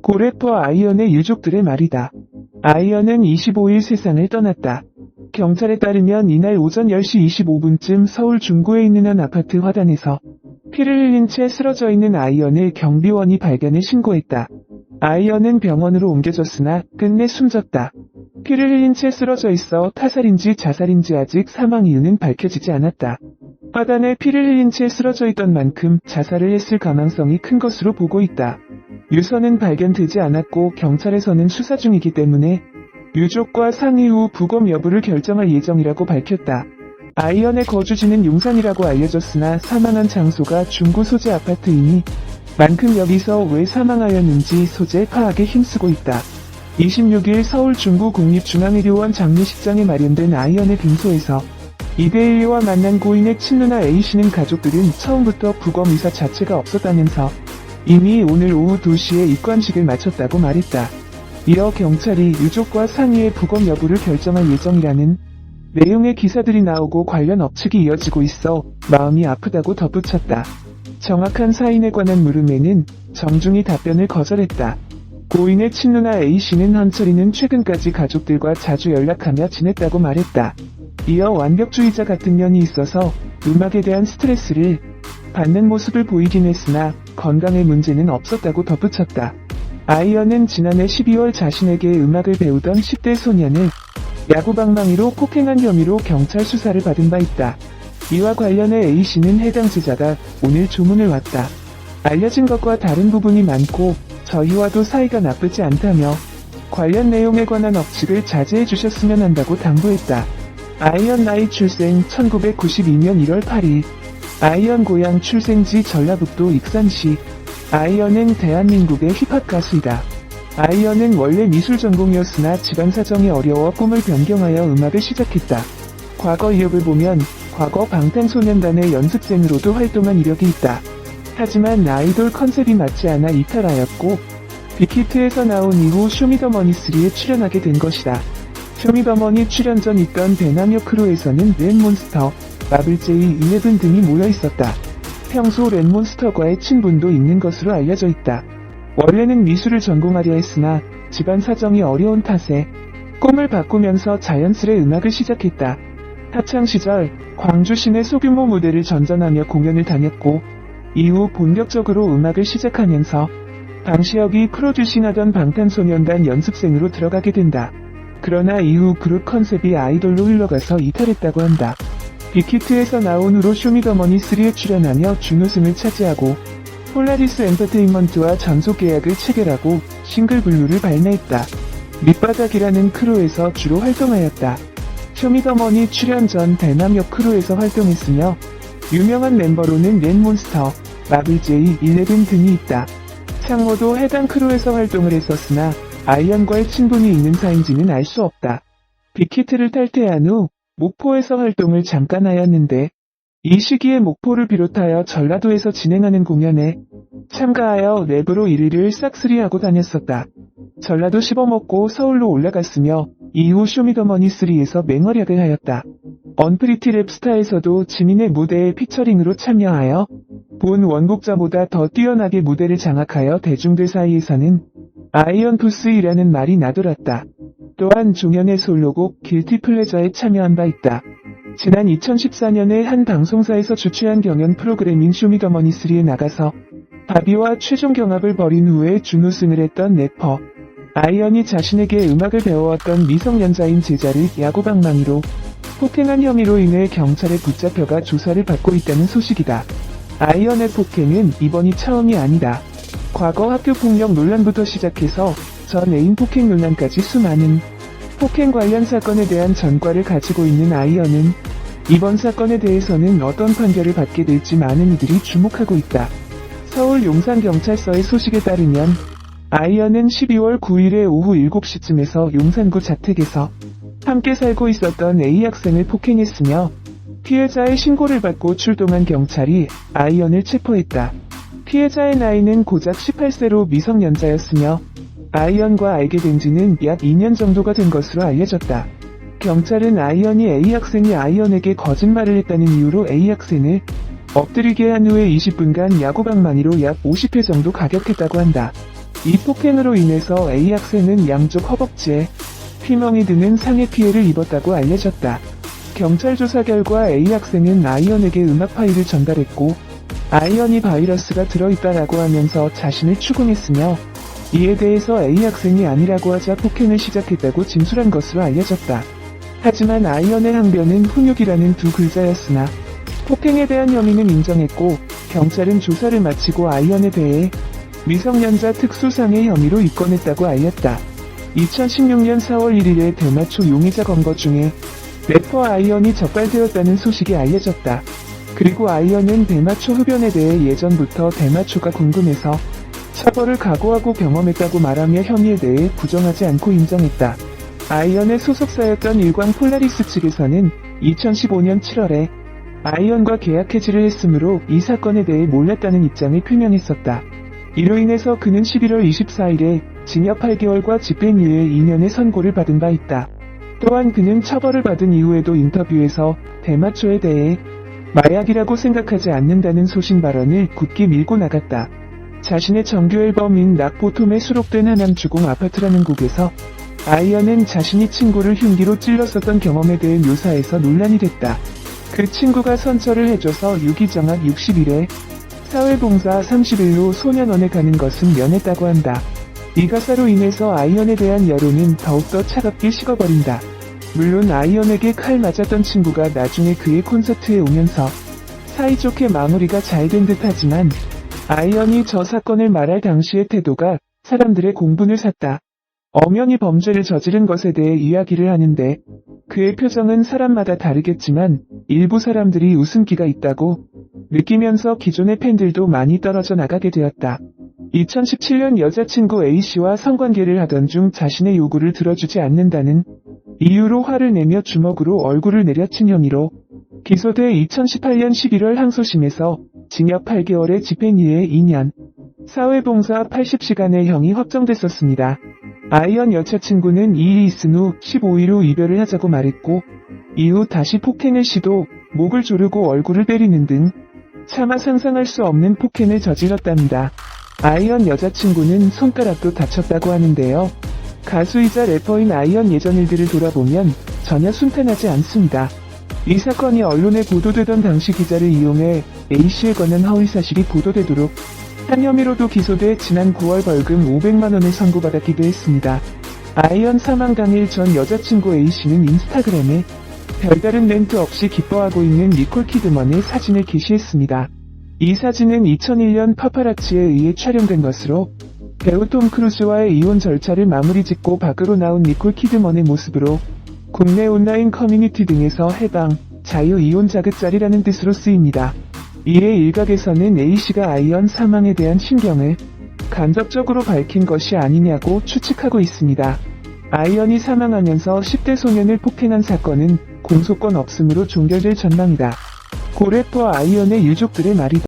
고 래퍼 아이언의 유족들의 말이다. 아이언은 25일 세상을 떠났다. 경찰에 따르면 이날 오전 10시 25분쯤 서울 중구에 있는 한 아파트 화단에서 피를 흘린 채 쓰러져 있는 아이언을 경비원이 발견해 신고했다. 아이언은 병원으로 옮겨졌으나 끝내 숨졌다. 피를 흘린 채 쓰러져 있어 타살인지 자살인지 아직 사망 이유는 밝혀지지 않았다. 화단에 피를 흘린 채 쓰러져 있던 만큼 자살을 했을 가능성이 큰 것으로 보고 있다. 유서는 발견되지 않았고 경찰에서는 수사 중이기 때문에 유족과 상의 후 부검 여부를 결정할 예정이라고 밝혔다. 아이언의 거주지는 용산이라고 알려졌으나 사망한 장소가 중구 소재 아파트이니 만큼 여기서 왜 사망하였는지 소재 파악에 힘쓰고 있다. 26일 서울 중구 국립중앙의료원 장례식장에 마련된 아이언의 빈소에서 이대일리와 만난 고인의 친누나 A씨는 가족들은 처음부터 부검 의사 자체가 없었다면서 이미 오늘 오후 2시에 입관식을 마쳤다고 말했다. 이어 경찰이 유족과 상의의 부검 여부를 결정할 예정이라는 내용의 기사들이 나오고 관련 억측이 이어지고 있어 마음이 아프다고 덧붙였다. 정확한 사인에 관한 물음에는 정중히 답변을 거절했다. 고인의 친누나 A씨는 헌철이는 최근까지 가족들과 자주 연락하며 지냈다고 말했다. 이어 완벽주의자 같은 면이 있어서 음악에 대한 스트레스를 받는 모습을 보이긴 했으나 건강에 문제는 없었다고 덧붙였다. 아이언은 지난해 12월 자신에게 음악을 배우던 10대 소년을 야구방망이로 폭행한 혐의로 경찰 수사를 받은 바 있다. 이와 관련해 A씨는 해당 제자가 오늘 조문을 왔다. 알려진 것과 다른 부분이 많고 저희와도 사이가 나쁘지 않다며 관련 내용에 관한 억측을 자제해 주셨으면 한다고 당부했다. 아이언 나이 출생 1992년 1월 8일. 아이언 고향 출생지 전라북도 익산시. 아이언은 대한민국의 힙합 가수이다. 아이언은 원래 미술 전공이었으나 집안 사정이 어려워 꿈을 변경하여 음악을 시작했다. 과거 이력을 보면 과거 방탄소년단의 연습생으로도 활동한 이력이 있다. 하지만 아이돌 컨셉이 맞지 않아 이탈하였고 빅히트에서 나온 이후 쇼미더머니3에 출연하게 된 것이다. 쇼미더머니 출연 전 있던 대남여 크루에서는 랩몬스터, 마블제이 11 등이 모여 있었다. 평소 랩몬스터와의 친분도 있는 것으로 알려져 있다. 원래는 미술을 전공하려 했으나 집안 사정이 어려운 탓에 꿈을 바꾸면서 자연스레 음악을 시작했다. 학창시절 광주 시내 소규모 무대를 전전하며 공연을 다녔고 이후 본격적으로 음악을 시작하면서 방시혁이 프로듀싱하던 방탄소년단 연습생으로 들어가게 된다. 그러나 이후 그룹 컨셉이 아이돌로 흘러가서 이탈했다고 한다. 빅히트에서 나온 후로 쇼미더머니3에 출연하며 준우승을 차지하고 폴라리스 엔터테인먼트와 전속 계약을 체결하고 싱글 블루를 발매했다. 밑바닥이라는 크루에서 주로 활동하였다. 쇼미더머니 출연 전 대남여 크루에서 활동했으며 유명한 멤버로는 랩몬스터, 마블제이 11 등이 있다. 창호도 해당 크루에서 활동을 했었으나 아이언과의 친분이 있는 사이인지는 알 수 없다. 빅히트를 탈퇴한 후 목포에서 활동을 잠깐 하였는데 이 시기에 목포를 비롯하여 전라도에서 진행하는 공연에 참가하여 랩으로 1위를 싹쓸이하고 다녔었다. 전라도 씹어먹고 서울로 올라갔으며 이후 쇼미더머니3에서 맹활약을 하였다. 언프리티 랩스타에서도 지민의 무대에 피처링으로 참여하여 본 원곡자보다 더 뛰어나게 무대를 장악하여 대중들 사이에서는 아이언 부스이라는 말이 나돌았다. 또한 종현의 솔로곡 길티 플레저에 참여한 바 있다. 지난 2014년에 한 방송사에서 주최한 경연 프로그램인 쇼미더머니3에 나가서 바비와 최종 경합을 벌인 후에 준우승을 했던 래퍼 아이언이 자신에게 음악을 배워왔던 미성년자인 제자를 야구방망이로 폭행한 혐의로 인해 경찰에 붙잡혀가 조사를 받고 있다는 소식이다. 아이언의 폭행은 이번이 처음이 아니다. 과거 학교폭력 논란부터 시작해서 전 애인 폭행 논란까지 수많은 폭행 관련 사건에 대한 전과를 가지고 있는 아이언은 이번 사건에 대해서는 어떤 판결을 받게 될지 많은 이들이 주목하고 있다. 서울 용산경찰서의 소식에 따르면 아이언은 12월 9일에 오후 7시쯤에서 용산구 자택에서 함께 살고 있었던 A 학생을 폭행했으며 피해자의 신고를 받고 출동한 경찰이 아이언을 체포했다. 피해자의 나이는 고작 18세로 미성년자였으며 아이언과 알게 된 지는 약 2년 정도가 된 것으로 알려졌다. 경찰은 아이언이 A 학생이 아이언에게 거짓말을 했다는 이유로 A 학생을 엎드리게 한 후에 20분간 야구방망이로 약 50회 정도 가격했다고 한다. 이 폭행으로 인해서 A 학생은 양쪽 허벅지에 피멍이 드는 상해 피해를 입었다고 알려졌다. 경찰 조사 결과 A 학생은 아이언에게 음악 파일을 전달했고 아이언이 바이러스가 들어있다라고 하면서 자신을 추궁했으며 이에 대해서 A 학생이 아니라고 하자 폭행을 시작했다고 진술한 것으로 알려졌다. 하지만 아이언의 항변은 훈육이라는 두 글자였으나 폭행에 대한 혐의는 인정했고 경찰은 조사를 마치고 아이언에 대해 미성년자 특수상해 혐의로 입건했다고 알렸다. 2016년 4월 1일에 대마초 용의자 검거 중에 래퍼 아이언이 적발되었다는 소식이 알려졌다. 그리고 아이언은 대마초 흡연에 대해 예전부터 대마초가 궁금해서 처벌을 각오하고 경험했다고 말하며 혐의에 대해 부정하지 않고 인정했다. 아이언의 소속사였던 일광 폴라리스 측에서는 2015년 7월에 아이언과 계약 해지를 했으므로 이 사건에 대해 몰랐다는 입장을 표명했었다. 이로 인해서 그는 11월 24일에 징역 8개월과 집행유예 2년의 선고를 받은 바 있다. 또한 그는 처벌을 받은 이후에도 인터뷰에서 대마초에 대해 마약이라고 생각하지 않는다는 소신 발언을 굳게 밀고 나갔다. 자신의 정규 앨범인 락보톰에 수록된 하남주공 아파트라는 곡에서 아이언은 자신이 친구를 흉기로 찔렀었던 경험에 대해 묘사해서 논란이 됐다. 그 친구가 선처를 해줘서 유기정학 60일에 사회봉사 30일로 소년원에 가는 것은 면했다고 한다. 이 가사로 인해서 아이언에 대한 여론은 더욱더 차갑게 식어버린다. 물론 아이언에게 칼 맞았던 친구가 나중에 그의 콘서트에 오면서 사이좋게 마무리가 잘 된 듯 하지만 아이언이 저 사건을 말할 당시의 태도가 사람들의 공분을 샀다. 엄연히 범죄를 저지른 것에 대해 이야기를 하는데 그의 표정은 사람마다 다르겠지만 일부 사람들이 웃음기가 있다고 느끼면서 기존의 팬들도 많이 떨어져 나가게 되었다. 2017년 여자친구 A씨와 성관계를 하던 중 자신의 요구를 들어주지 않는다는 이유로 화를 내며 주먹으로 얼굴을 내려친 혐의로 기소돼 2018년 11월 항소심에서 징역 8개월에 집행유예 2년, 사회봉사 80시간의 형이 확정됐었습니다. 아이언 여자친구는 이 일이 있은 후 15일 후 이별을 하자고 말했고 이후 다시 폭행을 시도, 목을 조르고 얼굴을 때리는 등 차마 상상할 수 없는 폭행을 저질렀답니다. 아이언 여자친구는 손가락도 다쳤다고 하는데요. 가수이자 래퍼인 아이언 예전 일들을 돌아보면 전혀 순탄하지 않습니다. 이 사건이 언론에 보도되던 당시 기자를 이용해 A씨에 관한 허위사실이 보도되도록 한 혐의로도 기소돼 지난 9월 벌금 500만원을 선고받았기도 했습니다. 아이언 사망 당일 전 여자친구 A씨는 인스타그램에 별다른 멘트 없이 기뻐하고 있는 니콜 키드먼의 사진을 게시했습니다. 이 사진은 2001년 파파라치에 의해 촬영된 것으로 배우 톰 크루즈와의 이혼 절차를 마무리 짓고 밖으로 나온 니콜 키드먼의 모습으로 국내 온라인 커뮤니티 등에서 해방, 자유 이혼 자극자리라는 뜻으로 쓰입니다. 이에 일각에서는 A씨가 아이언 사망에 대한 심경을 간접적으로 밝힌 것이 아니냐고 추측하고 있습니다. 아이언이 사망하면서 10대 소년을 폭행한 사건은 공소권 없음으로 종결될 전망이다. 고 래퍼 아이언의 유족들의 말이다.